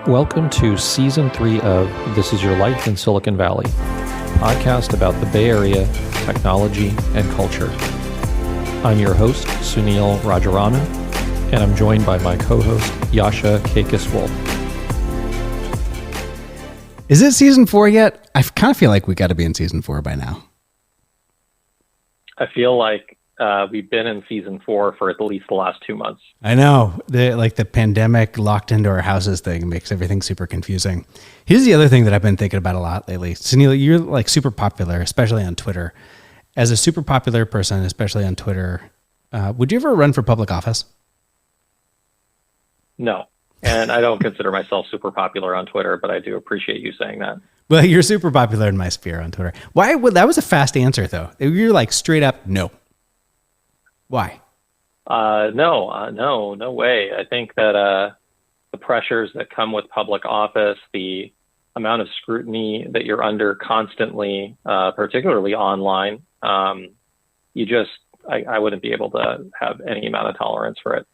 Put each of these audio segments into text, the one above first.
Welcome to Season 3 of This Is Your Life in Silicon Valley, podcast about the Bay Area, technology, and culture. I'm your host, Sunil Rajaraman, and I'm joined by my co-host, Yasha Kakis-Wolf. Is it Season 4 yet? I kind of feel like we got to be in Season 4 by now. I feel like we've been in Season 4 for at least the last 2 months. I know. The pandemic locked into our houses thing makes everything super confusing. Here's the other thing that I've been thinking about a lot lately. Sunil, you're like super popular, especially on Twitter. As a super popular person, especially on Twitter, would you ever run for public office? No. And I don't consider myself super popular on Twitter, but I do appreciate you saying that. Well, you're super popular in my sphere on Twitter. Why? Well, that was a fast answer, though. You're like straight up, no. Why? No way. I think that the pressures that come with public office, the amount of scrutiny that you're under constantly, particularly online, I wouldn't be able to have any amount of tolerance for it.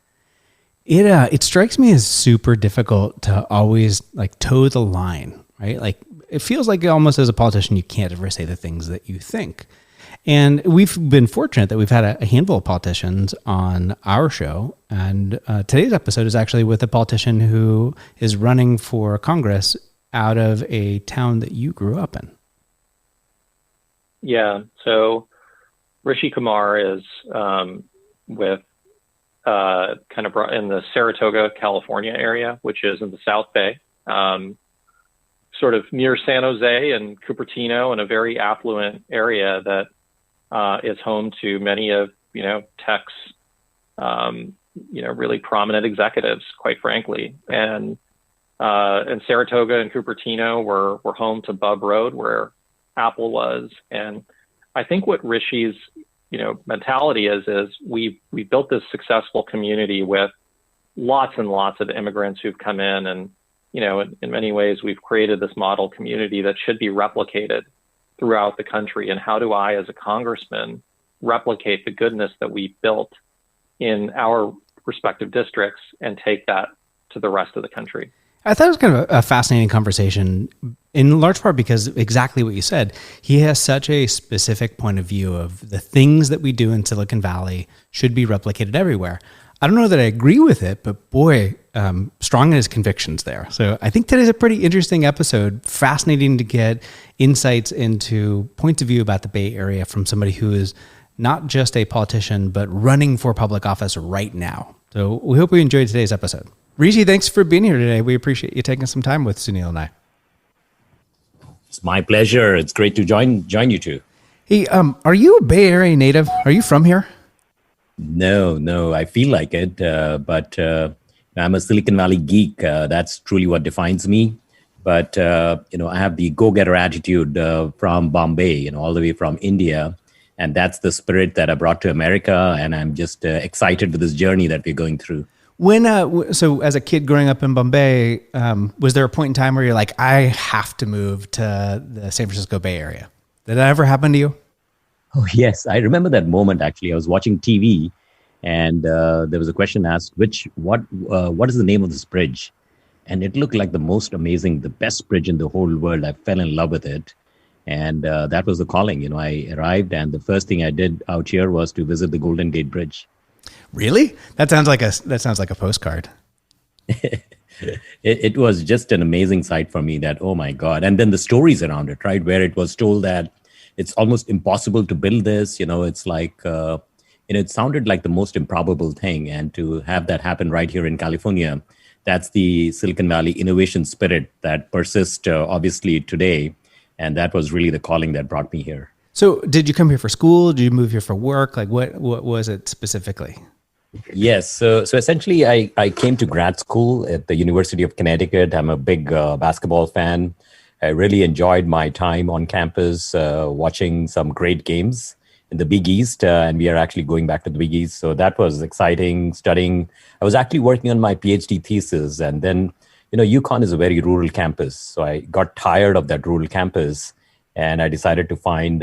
It strikes me as super difficult to always like toe the line, right? Like it feels like almost as a politician, you can't ever say the things that you think. And we've been fortunate that we've had a handful of politicians on our show. And today's episode is actually with a politician who is running for Congress out of a town that you grew up in. Yeah. So Rishi Kumar is with kind of in the Saratoga, California area, which is in the South Bay, sort of near San Jose and Cupertino, and a very affluent area that is home to many of, tech's, really prominent executives, quite frankly. And Saratoga and Cupertino were home to Bub Road, where Apple was. And I think what Rishi's, mentality is we built this successful community with lots and lots of immigrants who've come in. And, in many ways, we've created this model community that should be replicated throughout the country. And how do I, as a congressman, replicate the goodness that we built in our respective districts and take that to the rest of the country? I thought it was kind of a fascinating conversation, in large part because exactly what you said. He has such a specific point of view of the things that we do in Silicon Valley should be replicated everywhere. I don't know that I agree with it, but boy, strong in his convictions there. So I think today's a pretty interesting episode. Fascinating to get insights into points of view about the Bay Area from somebody who is not just a politician, but running for public office right now. So we hope you enjoyed today's episode. Rishi, thanks for being here today. We appreciate you taking some time with Sunil and I. It's my pleasure. It's great to join you two. Hey, are you a Bay Area native? Are you from here? No, I feel like it, but I'm a Silicon Valley geek. That's truly what defines me. But, I have the go-getter attitude from Bombay, all the way from India. And that's the spirit that I brought to America. And I'm just excited for this journey that we're going through. So as a kid growing up in Bombay, was there a point in time where you're like, I have to move to the San Francisco Bay Area? Did that ever happen to you? Oh, yes. I remember that moment, actually. I was watching TV and there was a question asked, what is the name of this bridge? And it looked like the most amazing, the best bridge in the whole world. I fell in love with it. And that was the calling. I arrived and the first thing I did out here was to visit the Golden Gate Bridge. Really? That sounds like a postcard. It was just an amazing sight for me that, oh my God. And then the stories around it, right? Where it was told that it's almost impossible to build this. It's like, it sounded like the most improbable thing. And to have that happen right here in California, that's the Silicon Valley innovation spirit that persists obviously today. And that was really the calling that brought me here. So did you come here for school? Did you move here for work? Like what was it specifically? Yes. So essentially I came to grad school at the University of Connecticut. I'm a big basketball fan. I really enjoyed my time on campus watching some great games in the Big East. And we are actually going back to the Big East. So that was exciting studying. I was actually working on my PhD thesis. And then, UConn is a very rural campus. So I got tired of that rural campus. And I decided to find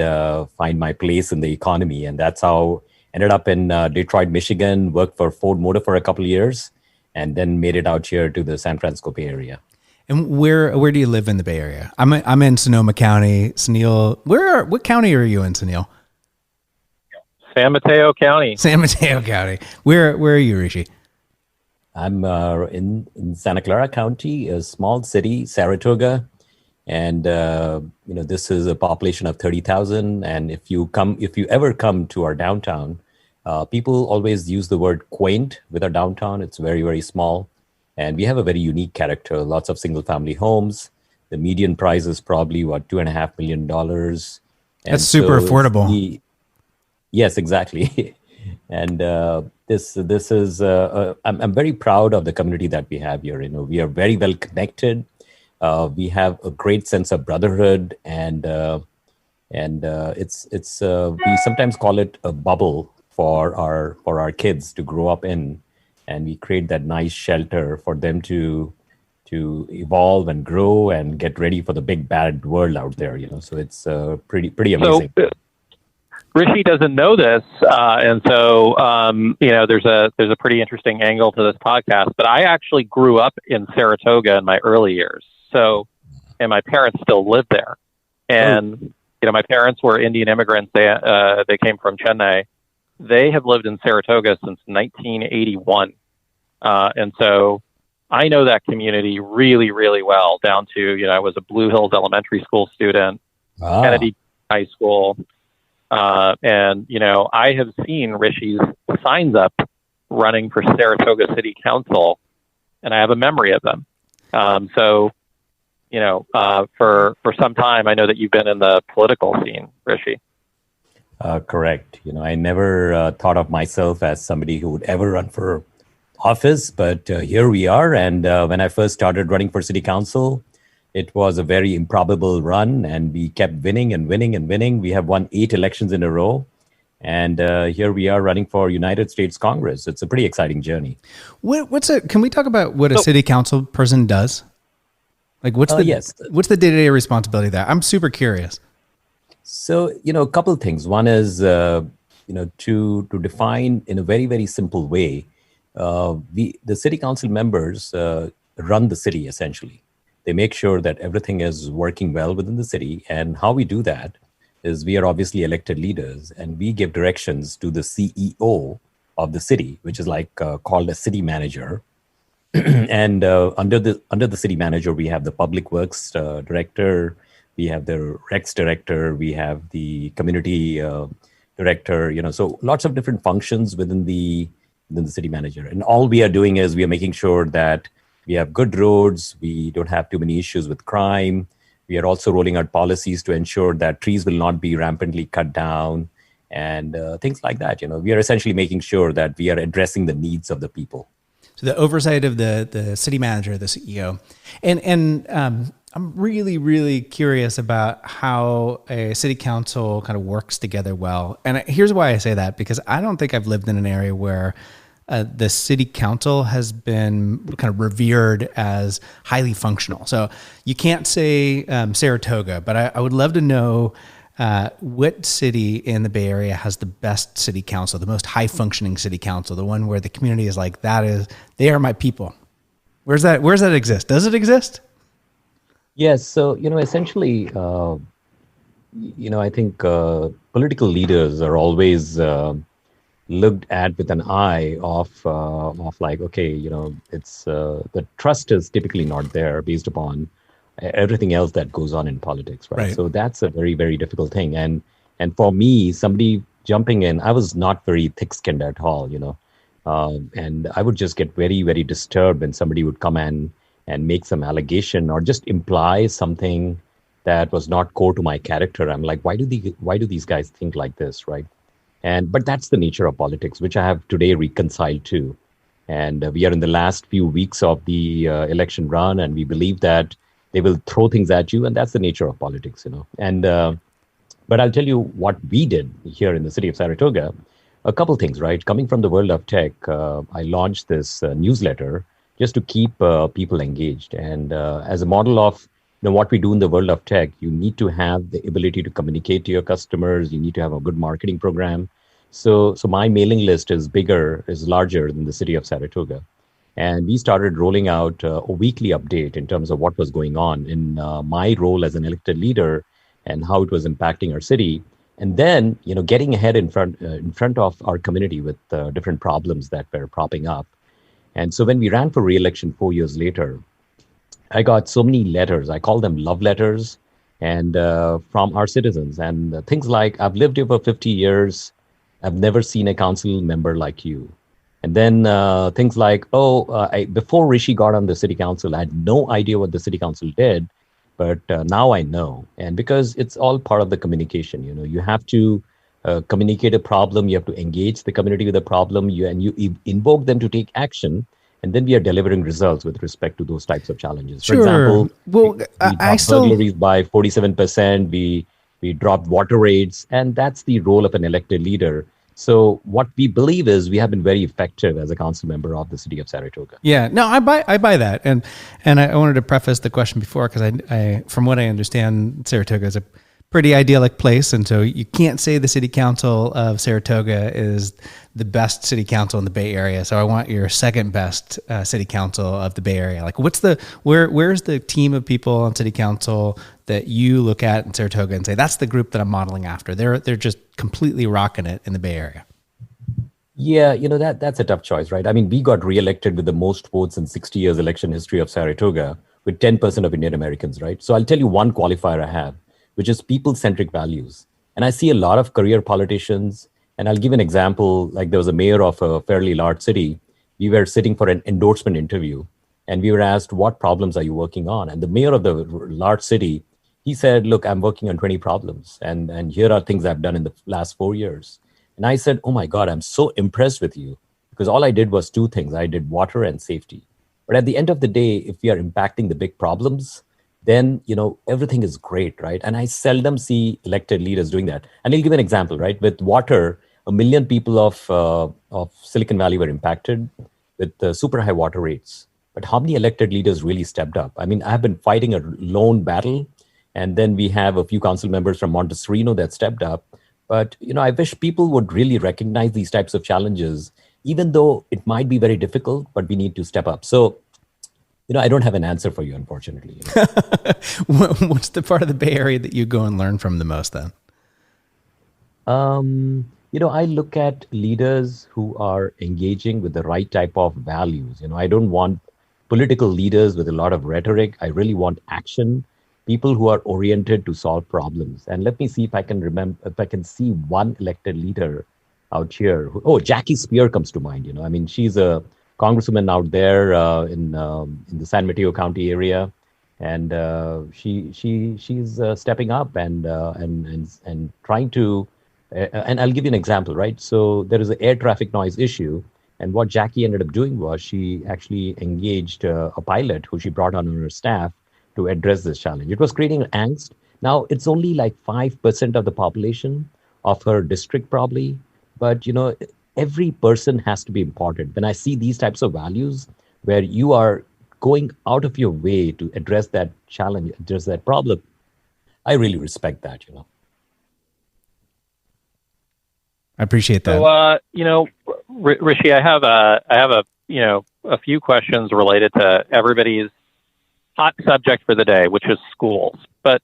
my place in the economy. And that's how I ended up in Detroit, Michigan, worked for Ford Motor for a couple of years, and then made it out here to the San Francisco Bay Area. And where do you live in the Bay Area? I'm in Sonoma County. Sunil, what county are you in, Sunil? San Mateo County. San Mateo County. Where are you, Rishi? I'm in Santa Clara County, a small city, Saratoga, and this is a population of 30,000. And if you ever come to our downtown, people always use the word quaint with our downtown. It's very, very small, and we have a very unique character. Lots of single-family homes. The median price is probably $2.5 million. That's super affordable. Yes, exactly. And this is I'm very proud of the community that we have here. We are very well connected. We have a great sense of brotherhood, and it's we sometimes call it a bubble for our kids to grow up in, and we create that nice shelter for them to evolve and grow and get ready for the big bad world out there. So it's pretty amazing. So, Rishi doesn't know this, and so there's a pretty interesting angle to this podcast. But I actually grew up in Saratoga in my early years, and my parents still live there. And my parents were Indian immigrants. They came from Chennai. They have lived in Saratoga since 1981, and so I know that community really, really well. Down to I was a Blue Hills Elementary School student, Kennedy High School. And I have seen Rishi's signs up running for Saratoga City Council, and I have a memory of them. For some time, I know that you've been in the political scene, Rishi. Correct. I never thought of myself as somebody who would ever run for office, but here we are. And when I first started running for city council, it was a very improbable run, and we kept winning and winning and winning. We have won 8 elections in a row, and here we are running for United States Congress. It's a pretty exciting journey. Can we talk about what a city council person does? Like, what's the day-to-day responsibility there? I'm super curious. So, a couple of things. One is, to define in a very, very simple way, the city council members run the city essentially. They make sure that everything is working well within the city. And how we do that is we are obviously elected leaders, and we give directions to the CEO of the city, which is called a city manager. And under the city manager, we have the public works director, we have the Rex director, we have the community director, so lots of different functions within the city manager. And all we are doing is we are making sure that we have good roads. We don't have too many issues with crime. We are also rolling out policies to ensure that trees will not be rampantly cut down and things like that. We are essentially making sure that we are addressing the needs of the people. So the oversight of the city manager, the CEO, and I'm really, really curious about how a city council kind of works together well. And here's why I say that, because I don't think I've lived in an area where the city council has been kind of revered as highly functional. So you can't say Saratoga, but I would love to know what city in the Bay Area has the best city council, the most high functioning city council, the one where the community is like, they are my people. Where's that exist? Does it exist? Yes. So, essentially, I think political leaders are always looked at with an eye of it's the trust is typically not there based upon everything else that goes on in politics, right? So that's a very, very difficult thing. And for me, somebody jumping in, I was not very thick-skinned at all, and I would just get very, very disturbed when somebody would come in and make some allegation or just imply something that was not core to my character. I'm like, why do these guys think like this, right? But that's the nature of politics, which I have today reconciled to. And we are in the last few weeks of the election run, and we believe that they will throw things at you, and that's the nature of politics, And but I'll tell you what we did here in the city of Saratoga. A couple things, right? Coming from the world of tech, I launched this newsletter just to keep people engaged. And as a model of what we do in the world of tech, you need to have the ability to communicate to your customers. You need to have a good marketing program. So my mailing list is larger than the city of Saratoga. And we started rolling out a weekly update in terms of what was going on in my role as an elected leader and how it was impacting our city. And then, getting ahead in front of our community with different problems that were propping up. And so when we ran for re-election 4 years later, I got so many letters. I call them love letters, and from our citizens, and things like, "I've lived here for 50 years. I've never seen a council member like you." And then things like, before Rishi got on the city council, I had no idea what the city council did, but now I know. And because it's all part of the communication, you have to communicate a problem, you have to engage the community with a problem, you invoke them to take action, and then we are delivering results with respect to those types of challenges. For Sure. example, Well, we dropped burglaries by 47%. We dropped water rates, and that's the role of an elected leader. So what we believe is we have been very effective as a council member of the city of Saratoga. Yeah, no, I buy that, and I wanted to preface the question before because I from what I understand, Saratoga is a pretty idyllic place, and so you can't say the city council of Saratoga is the best city council in the Bay Area. So I want your second best city council of the Bay Area. Like, where's the team of people on city council that you look at in Saratoga and say that's the group that I'm modeling after? They're just completely rocking it in the Bay Area. Yeah, that's a tough choice, right? I mean, we got reelected with the most votes in 60 years election history of Saratoga with 10% of Indian Americans, right? So I'll tell you one qualifier I have, which is people-centric values. And I see a lot of career politicians, and I'll give an example. Like, there was a mayor of a fairly large city. We were sitting for an endorsement interview, and we were asked, "What problems are you working on?" And the mayor of the large city, he said, "Look, I'm working on 20 problems, and here are things I've done in the last 4 years." And I said, "Oh my God, I'm so impressed with you, because all I did was two things. I did water and safety." But at the end of the day, if we are impacting the big problems, then everything is great, right? And I seldom see elected leaders doing that. And I'll give an example, right? With water, 1 million people of Silicon Valley were impacted with super high water rates. But how many elected leaders really stepped up? I mean, I've been fighting a lone battle, and then we have a few council members from Montessorino that stepped up. But I wish people would really recognize these types of challenges, even though it might be very difficult, but we need to step up. So I don't have an answer for you, unfortunately. What's the part of the Bay Area that you go and learn from the most then? I look at leaders who are engaging with the right type of values. I don't want political leaders with a lot of rhetoric. I really want action, people who are oriented to solve problems. And let me see if I can see one elected leader out here. Jackie Spear comes to mind. I mean, she's a congresswoman out there in the San Mateo County area, and she's stepping up and trying to. And I'll give you an example, right? So there is an air traffic noise issue, and what Jackie ended up doing was she actually engaged a pilot who she brought on her staff to address this challenge. It was creating angst. Now it's only like 5% of the population of her district, probably, but every person has to be important. When I see these types of values where you are going out of your way to address that challenge, address that problem, I really respect that, I appreciate that. So, Rishi, I have a few questions related to everybody's hot subject for the day, which is schools. But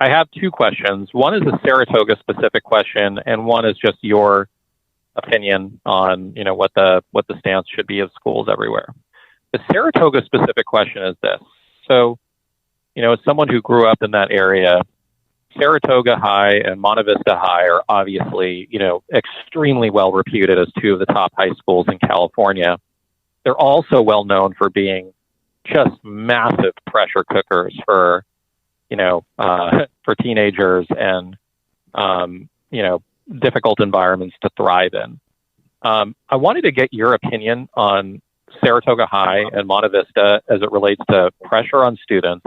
I have two questions. One is a Saratoga specific question, and one is just your opinion on what the stance should be of schools everywhere. The Saratoga specific question is this. So, as someone who grew up in that area, Saratoga High and Monte Vista High are obviously extremely well reputed as two of the top high schools in California. They're also well known for being just massive pressure cookers for for teenagers and difficult environments to thrive in. I wanted to get your opinion on Saratoga High and Monte Vista as it relates to pressure on students.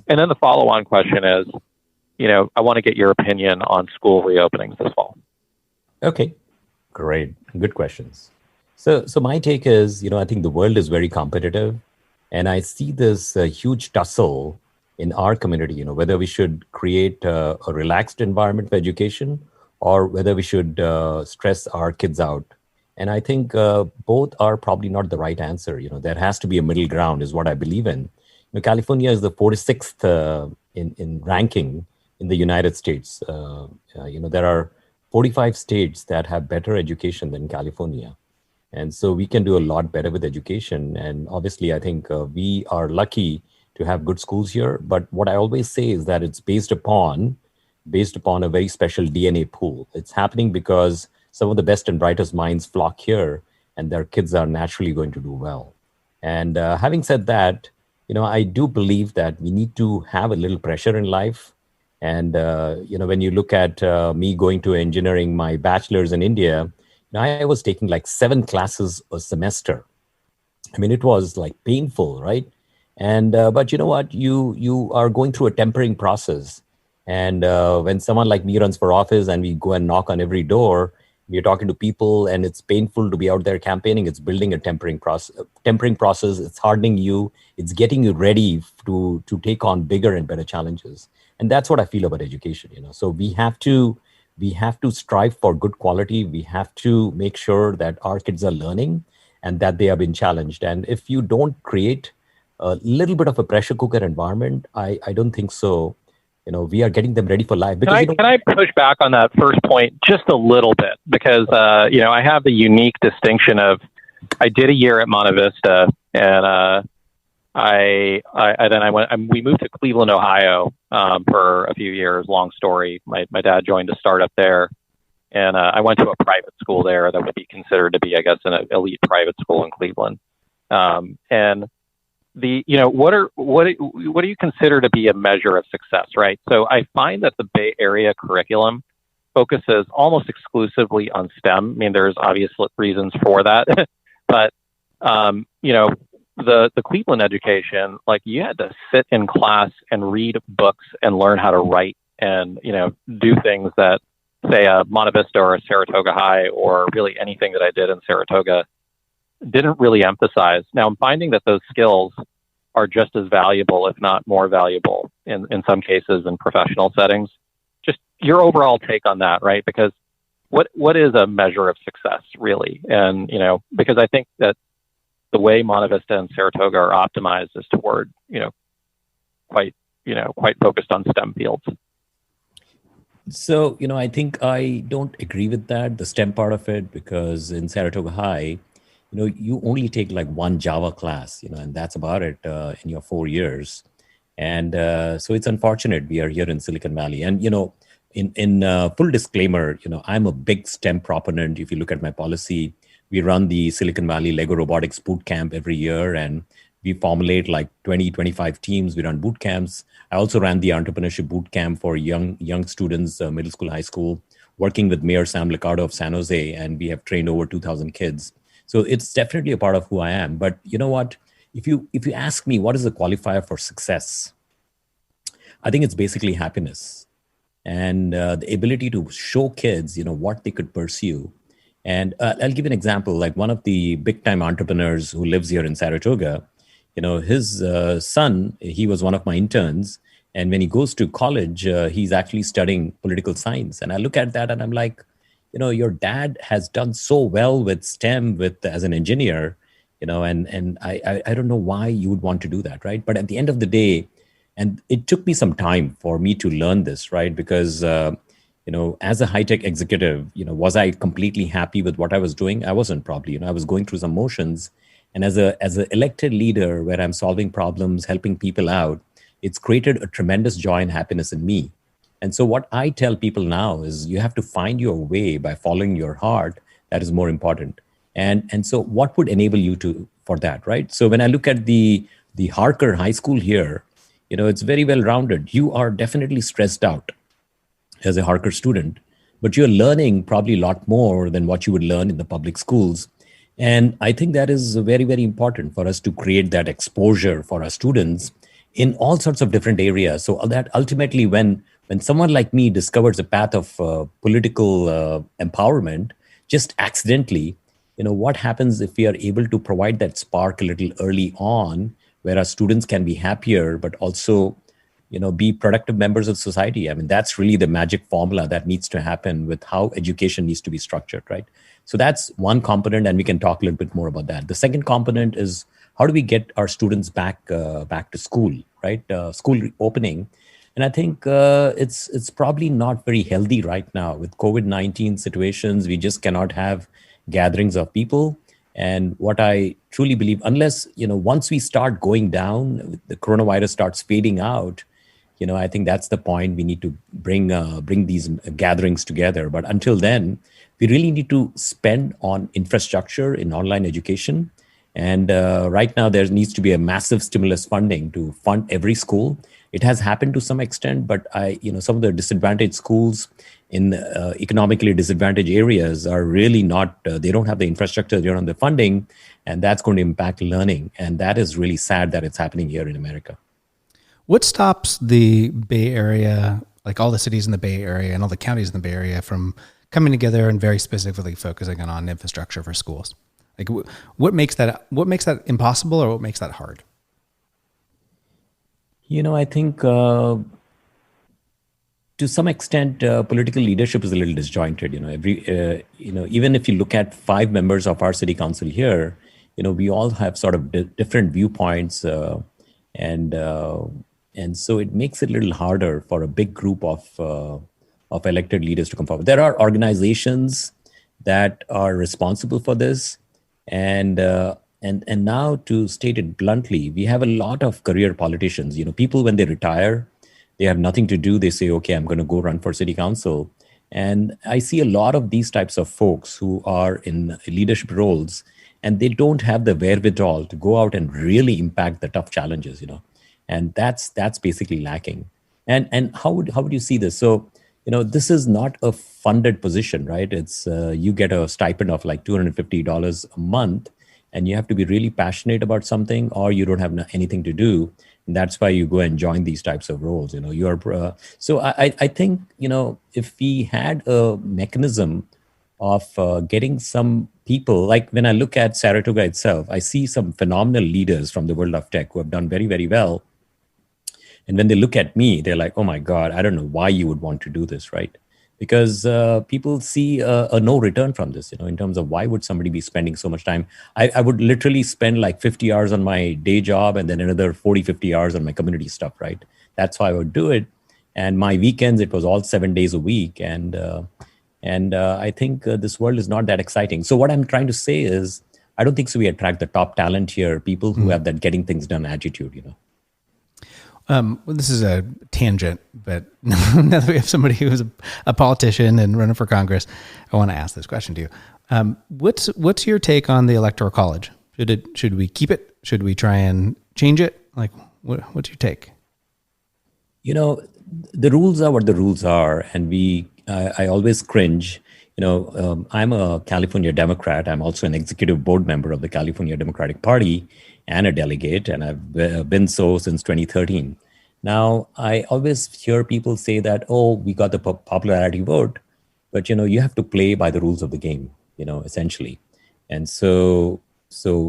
And then the follow-on question is, I want to get your opinion on school reopenings this fall. Okay, great. Good questions. So my take is, I think the world is very competitive, and I see this huge tussle in our community, whether we should create a relaxed environment for education or whether we should stress our kids out And I think both are probably not the right answer. There has to be a middle ground, is what I believe in. California is the 46th in ranking in the United States. There are 45 states that have better education than California. And so we can do a lot better with education. And obviously, I think we are lucky to have good schools here. But what I always say is that it's based upon a very special DNA pool. It's happening because some of the best and brightest minds flock here, and their kids are naturally going to do well. And having said that, I do believe that we need to have a little pressure in life. And when you look at me going to engineering, my bachelor's in India, I was taking like 7 classes a semester. I mean, it was like painful, right? And but you know what? You are going through a tempering process. And when someone like me runs for office and we go and knock on every door, we're talking to people, and it's painful to be out there campaigning. It's building a tempering process. It's hardening you. It's getting you ready to take on bigger and better challenges. And that's what I feel about education. So we have to strive for good quality. We have to make sure that our kids are learning and that they have been challenged. And if you don't create a little bit of a pressure cooker environment, I don't think so. We are getting them ready for life. Because can I push back on that first point just a little bit? Because I have the unique distinction of I did a year at Monte Vista, and we moved to Cleveland, Ohio, for a few years. Long story. My dad joined a startup there, and I went to a private school there that would be considered to be, I guess, an elite private school in Cleveland. And what do you consider to be a measure of success, right? So I find that the Bay Area curriculum focuses almost exclusively on STEM. I mean, there's obvious reasons for that, but the Cleveland education, like, you had to sit in class and read books and learn how to write and do things that, say, a Monte Vista or a Saratoga High, or really anything that I did in Saratoga, didn't really emphasize. Now I'm finding that those skills are just as valuable, if not more valuable, in some cases in professional settings. Just your overall take on that, right? Because what is a measure of success, really? And because I think that the way Monte Vista and Saratoga are optimized is toward quite focused on STEM fields. So I think I don't agree with that, the STEM part of it, because in Saratoga High, you only take like one Java class, and that's about it in your 4 years. And so it's unfortunate we are here in Silicon Valley. And, in full disclaimer, I'm a big STEM proponent. If you look at my policy, we run the Silicon Valley Lego Robotics Boot Camp every year, and we formulate like 20, 25 teams. We run boot camps. I also ran the Entrepreneurship Boot Camp for young students, middle school, high school, working with Mayor Sam Liccardo of San Jose, and we have trained over 2,000 kids. So it's definitely a part of who I am. But you know what? If you ask me what is the qualifier for success, I think it's basically happiness and the ability to show kids, what they could pursue. And I'll give an example. Like, one of the big time entrepreneurs who lives here in Saratoga, his son, he was one of my interns. And when he goes to college, he's actually studying political science. And I look at that and I'm like, your dad has done so well with STEM as an engineer, and I don't know why you would want to do that, right? But at the end of the day, and it took me some time for me to learn this, right? Because, as a high-tech executive, was I completely happy with what I was doing? I wasn't, probably. I was going through some motions. And as an elected leader where I'm solving problems, helping people out, it's created a tremendous joy and happiness in me. And so what I tell people now is you have to find your way by following your heart. That is more important. And so what would enable you for that, right? So when I look at the Harker High School here, it's very well rounded. You are definitely stressed out as a Harker student, but you're learning probably a lot more than what you would learn in the public schools. And I think that is very, very important for us to create that exposure for our students in all sorts of different areas. So that ultimately, when someone like me discovers a path of political empowerment, just accidentally, what happens if we are able to provide that spark a little early on, where our students can be happier, but also, be productive members of society? I mean, that's really the magic formula that needs to happen with how education needs to be structured, right? So that's one component, and we can talk a little bit more about that. The second component is how do we get our students back to school, right? School opening. And I think it's probably not very healthy right now with COVID-19 situations. We just cannot have gatherings of people. And what I truly believe, unless, once we start going down, the coronavirus starts fading out, I think that's the point. We need to bring these gatherings together. But until then, we really need to spend on infrastructure in online education. And right now, there needs to be a massive stimulus funding to fund every school. It has happened to some extent, but some of the disadvantaged schools in economically disadvantaged areas are really not, they don't have the infrastructure, they don't have the funding, and that's going to impact learning. And that is really sad that it's happening here in America. What stops the Bay Area, like all the cities in the Bay Area and all the counties in the Bay Area, from coming together and very specifically focusing on infrastructure for schools? Like what makes that impossible, or what makes that hard? I think to some extent, political leadership is a little disjointed. Even if you look at 5 members of our city council here, we all have sort of different viewpoints, and so it makes it a little harder for a big group of elected leaders to come forward. There are organizations that are responsible for this, and now, to state it bluntly, we have a lot of career politicians. People, when they retire, they have nothing to do. They say, okay, I'm going to go run for city council. And I see a lot of these types of folks who are in leadership roles, and they don't have the wherewithal to go out and really impact the tough challenges, and that's basically lacking. And how would you see this? So, this is not a funded position, right? It's you get a stipend of like $250 a month, and you have to be really passionate about something, or you don't have anything to do. And that's why you go and join these types of roles. So I think, if we had a mechanism of getting some people, like when I look at Saratoga itself, I see some phenomenal leaders from the world of tech who have done very, very well. And when they look at me, they're like, oh my God, I don't know why you would want to do this, right? Because people see a no return from this, in terms of why would somebody be spending so much time? I would literally spend like 50 hours on my day job and then another 40, 50 hours on my community stuff, right? That's how I would do it. And my weekends, it was all 7 days a week. And I think this world is not that exciting. So what I'm trying to say is, I don't think so we attract the top talent here, people who have that getting things done attitude, Well, this is a tangent, but now that we have somebody who's a politician and running for Congress, I want to ask this question to you. What's your take on the Electoral College? Should we keep it? Should we try and change it? Like, what's your take? The rules are what the rules are, and I always cringe. I'm a California Democrat. I'm also an executive board member of the California Democratic Party and a delegate, and I've been so since 2013. Now, I always hear people say that, oh, we got the popularity vote, but, you have to play by the rules of the game, essentially. And so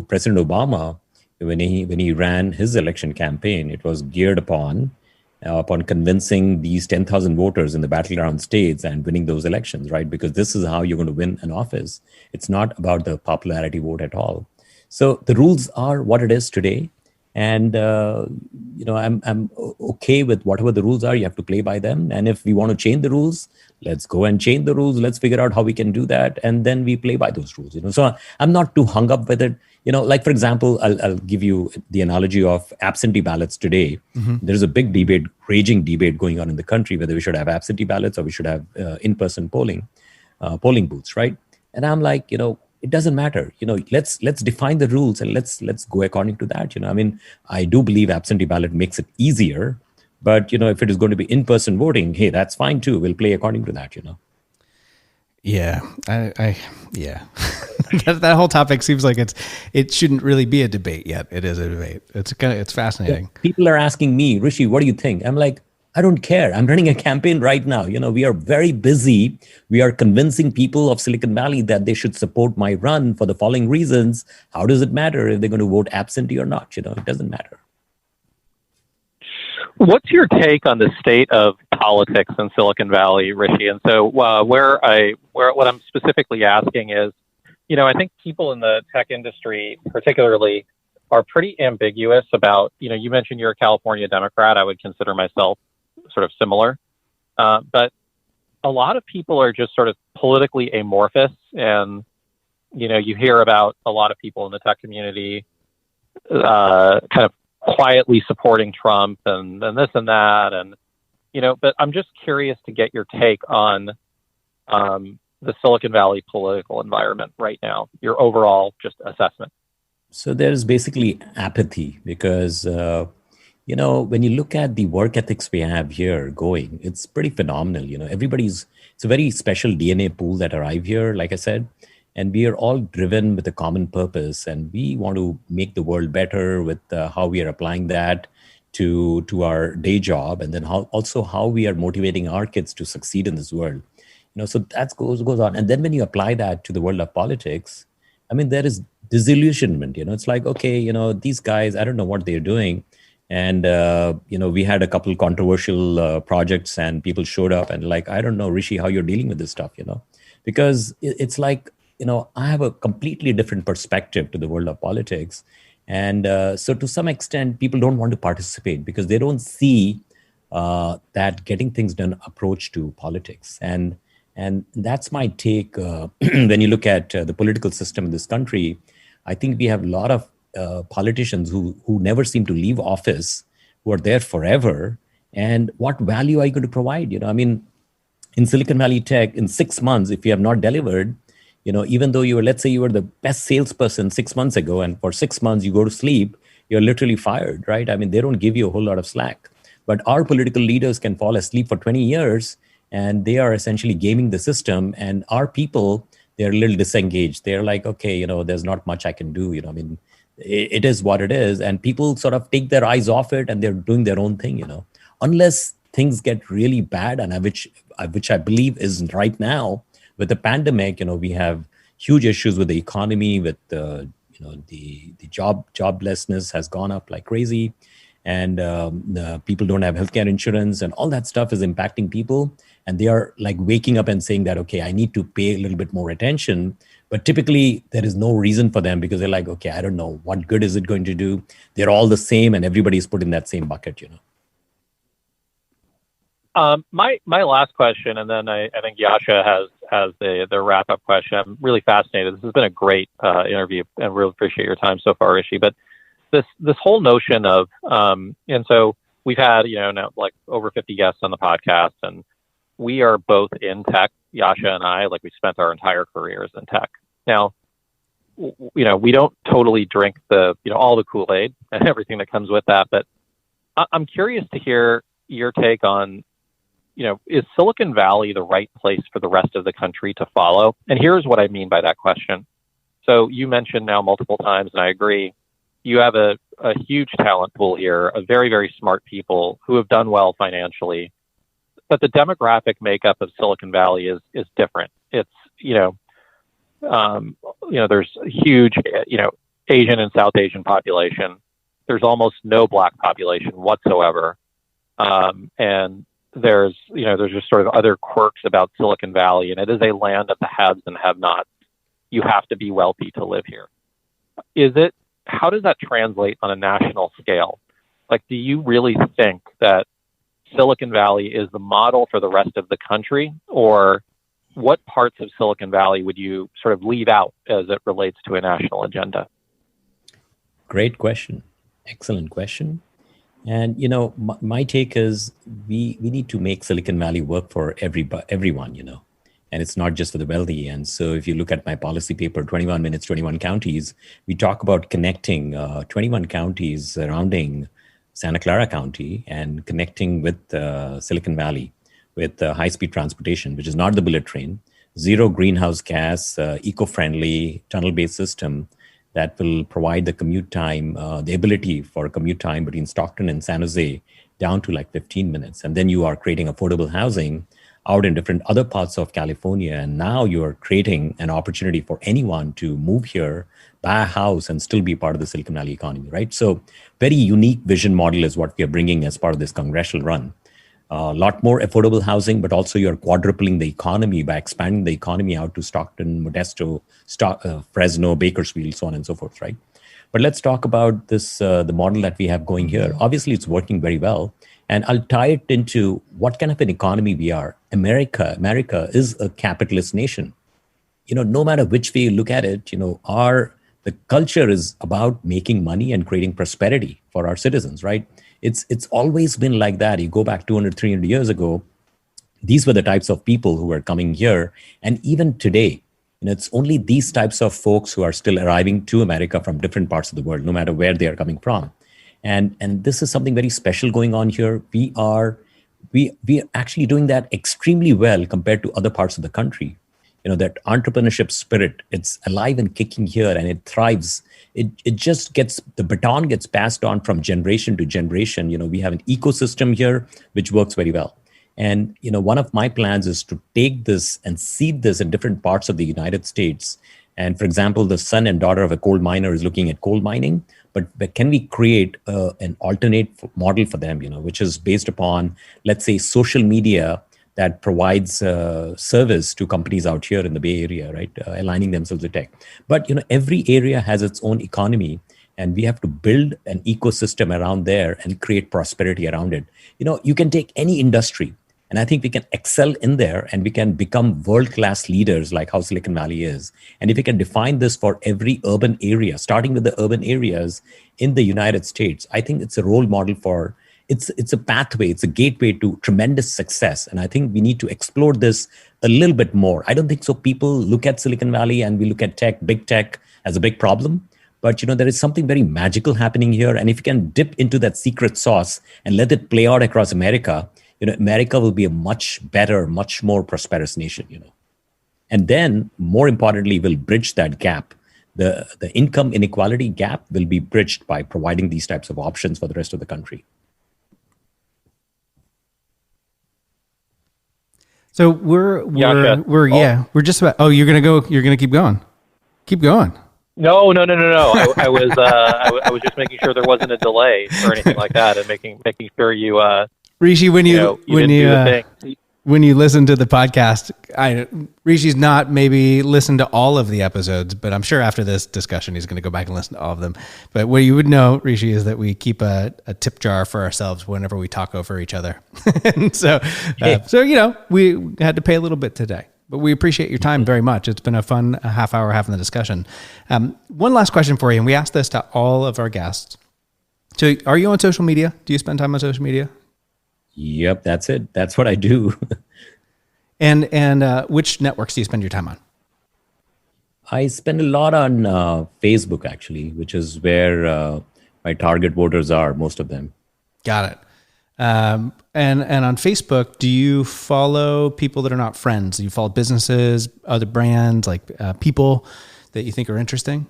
President Obama, when he ran his election campaign, it was geared upon convincing these 10,000 voters in the battleground states and winning those elections, right? Because this is how you're going to win an office. It's not about the popularity vote at all. So the rules are what it is today. And, I'm okay with whatever the rules are. You have to play by them. And if we want to change the rules, let's go and change the rules. Let's figure out how we can do that. And then we play by those rules. So I'm not too hung up with it. Like, for example, I'll give you the analogy of absentee ballots today. Mm-hmm. There's a big debate, raging debate going on in the country, whether we should have absentee ballots or we should have in-person polling booths, right? And I'm like, it doesn't matter. Let's define the rules and let's go according to that. I do believe absentee ballot makes it easier, but if it is going to be in-person voting, hey, that's fine too. We'll play according to that. Yeah, yeah. that whole topic seems like it shouldn't really be a debate yet. It is a debate. It's fascinating. Yeah. People are asking me, Rishi, what do you think? I'm like, I don't care. I'm running a campaign right now. We are very busy. We are convincing people of Silicon Valley that they should support my run for the following reasons. How does it matter if they're going to vote absentee or not? It doesn't matter. What's your take on the state of politics in Silicon Valley, Rishi? And so what I'm specifically asking is, I think people in the tech industry, particularly, are pretty ambiguous about, you mentioned you're a California Democrat. I would consider myself sort of similar. But a lot of people are just sort of politically amorphous. And, you hear about a lot of people in the tech community kind of quietly supporting Trump and this and that. And, but I'm just curious to get your take on the Silicon Valley political environment right now, your overall just assessment. So there's basically apathy because, when you look at the work ethics we have here going, it's pretty phenomenal. It's a very special DNA pool that arrive here, like I said, and we are all driven with a common purpose, and we want to make the world better with how we are applying that to our day job, and then how we are motivating our kids to succeed in this world. So that goes on. And then when you apply that to the world of politics, I mean, there is disillusionment. It's like, okay, these guys, I don't know what they're doing. And, we had a couple controversial projects and people showed up and like, I don't know, Rishi, how you're dealing with this stuff, because it's like, I have a completely different perspective to the world of politics. And so to some extent, people don't want to participate because they don't see that getting things done approach to politics. And that's my take. When you look at the political system in this country, I think we have a lot of politicians who never seem to leave office, who are there forever. And what value are you going to provide? I mean, in Silicon Valley tech, in 6 months, if you have not delivered, even though let's say you were the best salesperson 6 months ago, and for 6 months you go to sleep, you're literally fired, right? I mean, they don't give you a whole lot of slack. But our political leaders can fall asleep for 20 years, and they are essentially gaming the system. And our people, they're a little disengaged. They're like, okay, there's not much I can do. I mean, it is what it is. And people sort of take their eyes off it and they're doing their own thing, unless things get really bad, and which I believe is right now with the pandemic. We have huge issues with the economy, with the joblessness has gone up like crazy. And people don't have healthcare insurance, and all that stuff is impacting people. And they are like waking up and saying that, okay, I need to pay a little bit more attention. But typically there is no reason for them because they're like, okay, I don't know, what good is it going to do? They're all the same and everybody's put in that same bucket, My last question, and then I think Yasha has the wrap up question. I'm really fascinated. This has been a great interview, and really appreciate your time so far, Rishi. But this whole notion of and so we've had now like over 50 guests on the podcast, and we are both in tech. Yasha and I, like, we spent our entire careers in tech. Now, we don't totally drink the all the Kool-Aid and everything that comes with that, but I'm curious to hear your take on, is Silicon Valley the right place for the rest of the country to follow? And here's what I mean by that question. So you mentioned now multiple times, and I agree, you have a huge talent pool here of very, very smart people who have done well financially. But the demographic makeup of Silicon Valley is different. It's, there's a huge, Asian and South Asian population. There's almost no Black population whatsoever. And there's just sort of other quirks about Silicon Valley, and it is a land of the haves and have-nots. You have to be wealthy to live here. How does that translate on a national scale? Like, do you really think that Silicon Valley is the model for the rest of the country, or what parts of Silicon Valley would you sort of leave out as it relates to a national agenda? Great question. Excellent question. And, my take is we need to make Silicon Valley work for everyone, and it's not just for the wealthy. And so if you look at my policy paper, 21 minutes, 21 counties, we talk about connecting 21 counties surrounding Santa Clara County and connecting with Silicon Valley with high-speed transportation, which is not the bullet train, zero greenhouse gas, eco-friendly tunnel-based system that will provide the commute time, the ability for commute time between Stockton and San Jose down to like 15 minutes. And then you are creating affordable housing out in different other parts of California. And now you are creating an opportunity for anyone to move here, buy a house, and still be part of the Silicon Valley economy, right? So very unique vision model is what we are bringing as part of this congressional run. a lot more affordable housing, but also you're quadrupling the economy by expanding the economy out to Stockton, Modesto, Fresno, Bakersfield, so on and so forth, right? But let's talk about this, the model that we have going here. Obviously, it's working very well. And I'll tie it into what kind of an economy we are. America is a capitalist nation. No matter which way you look at it, the culture is about making money and creating prosperity for our citizens, right? It's always been like that. You go back 200, 300 years ago, these were the types of people who were coming here. And even today, it's only these types of folks who are still arriving to America from different parts of the world, no matter where they are coming from. And this is something very special going on here. We are actually doing that extremely well compared to other parts of the country. That entrepreneurship spirit, it's alive and kicking here, and it thrives. It just the baton gets passed on from generation to generation. We have an ecosystem here which works very well. And, one of my plans is to take this and seed this in different parts of the United States. And for example, the son and daughter of a coal miner is looking at coal mining, but can we create an alternate model for them, which is based upon, let's say, social media that provides service to companies out here in the Bay Area, right? Aligning themselves with tech. But, every area has its own economy, and we have to build an ecosystem around there and create prosperity around it. You can take any industry, and I think we can excel in there, and we can become world-class leaders like how Silicon Valley is. And if we can define this for every urban area, starting with the urban areas in the United States, I think it's a role model for it's a pathway, it's a gateway to tremendous success. And I think we need to explore this a little bit more. I don't think so people look at Silicon Valley and we look at big tech as a big problem. But, there is something very magical happening here. And if you can dip into that secret sauce and let it play out across America, America will be a much better, much more prosperous nation, And then, more importantly, we'll bridge that gap. The income inequality gap will be bridged by providing these types of options for the rest of the country. So we're just about. Oh, you're gonna keep going. Keep going. No. I was just making sure there wasn't a delay or anything like that, and making sure you Rishi, when you listen to the podcast, Rishi's not maybe listened to all of the episodes, but I'm sure after this discussion, he's going to go back and listen to all of them. But what you would know, Rishi, is that we keep a tip jar for ourselves whenever we talk over each other. And so we had to pay a little bit today, but we appreciate your time very much. It's been a fun half hour having the discussion. One last question for you, and we asked this to all of our guests. So are you on social media? Do you spend time on social media? Yep, that's it. That's what I do. And which networks do you spend your time on? I spend a lot on Facebook, actually, which is where my target voters are, most of them. Got it. And on Facebook, do you follow people that are not friends? Do you follow businesses, other brands, like people that you think are interesting?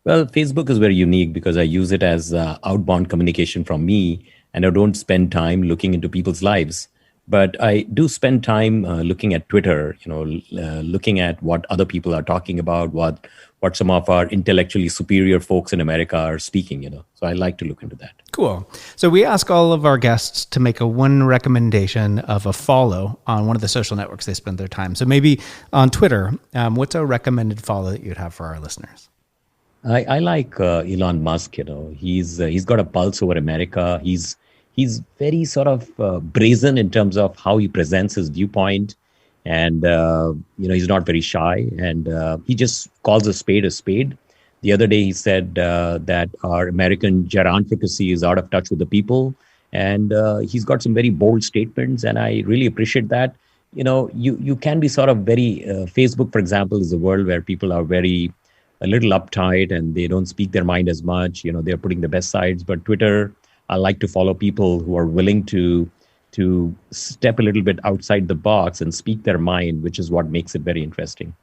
Well, Facebook is very unique because I use it as outbound communication from me, and I don't spend time looking into people's lives. But I do spend time looking at Twitter, looking at what other people are talking about, what some of our intellectually superior folks in America are speaking, So I like to look into that. Cool. So we ask all of our guests to make one recommendation of a follow on one of the social networks they spend their time. So maybe on Twitter, what's a recommended follow that you'd have for our listeners? I like Elon Musk. He's got a pulse over America. He's very sort of brazen in terms of how he presents his viewpoint, and he's not very shy, and he just calls a spade. The other day he said that our American gerontocracy is out of touch with the people, and he's got some very bold statements, and I really appreciate that. You can be sort of very Facebook, for example, is a world where people are a little uptight and they don't speak their mind as much. They're putting the best sides, but Twitter, I like to follow people who are willing to step a little bit outside the box and speak their mind, which is what makes it very interesting.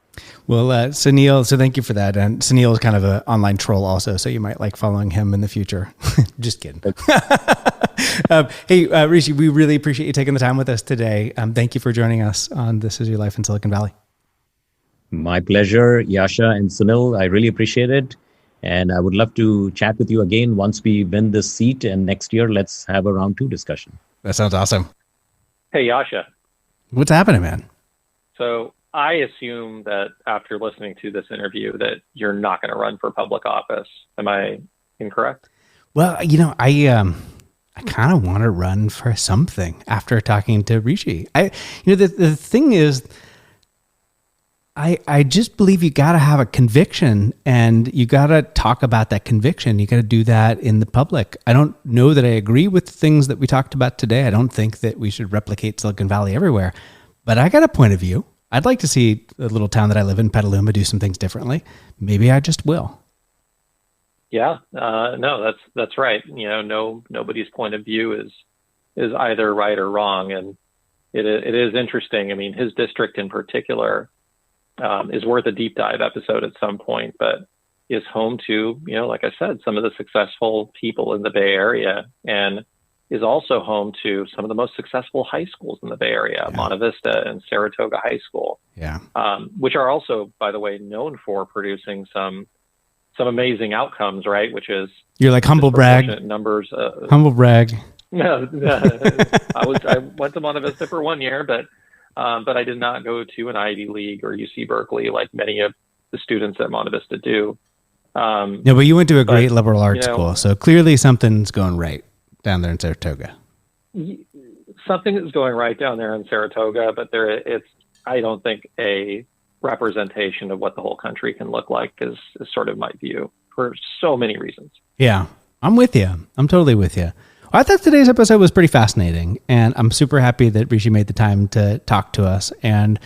Well, Sunil, so thank you for that. And Sunil is kind of an online troll also, so you might like following him in the future. Just kidding. Hey, Rishi, we really appreciate you taking the time with us today. Thank you for joining us on This Is Your Life in Silicon Valley. My pleasure, Yasha and Sunil. I really appreciate it. And I would love to chat with you again once we win this seat. And next year, let's have a round 2 discussion. That sounds awesome. Hey, Yasha. What's happening, man? So I assume that after listening to this interview that you're not going to run for public office. Am I incorrect? Well, I kind of want to run for something after talking to Rishi. The thing is, I just believe you got to have a conviction, and you got to talk about that conviction. You got to do that in the public. I don't know that I agree with the things that we talked about today. I don't think that we should replicate Silicon Valley everywhere, but I got a point of view. I'd like to see a little town that I live in, Petaluma, do some things differently. Maybe I just will. Yeah, no, that's right. Nobody's point of view is either right or wrong, and it is interesting. I mean, his district in particular is worth a deep dive episode at some point, but is home to, like I said, some of the successful people in the Bay Area, and is also home to some of the most successful high schools in the Bay Area, Monte Vista and Saratoga High School, which are also, by the way, known for producing some amazing outcomes, right? Which is you're like humble brag numbers. Humble brag. No, I went to Monte Vista for 1 year, but I did not go to an Ivy League or UC Berkeley like many of the students at Monte Vista do. No, but you went to a great liberal arts school, so clearly something's going right down there in Saratoga. Something is going right down there in Saratoga, but it's I don't think a representation of what the whole country can look like is sort of my view for so many reasons. Yeah, I'm with you. I'm totally with you. I thought today's episode was pretty fascinating, and I'm super happy that Rishi made the time to talk to us. And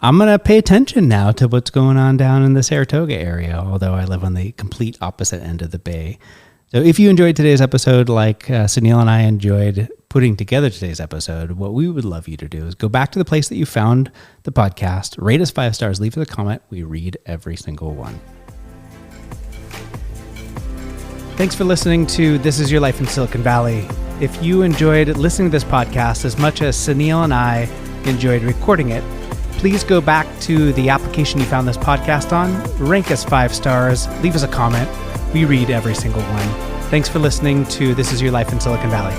I'm going to pay attention now to what's going on down in the Saratoga area, although I live on the complete opposite end of the Bay. So if you enjoyed today's episode, like Sunil and I enjoyed putting together today's episode, what we would love you to do is go back to the place that you found the podcast, rate us 5 stars, leave us a comment. We read every single one. Thanks for listening to This Is Your Life in Silicon Valley. If you enjoyed listening to this podcast as much as Sunil and I enjoyed recording it, please go back to the application you found this podcast on, rank us 5 stars, leave us a comment. We read every single one. Thanks for listening to This Is Your Life in Silicon Valley.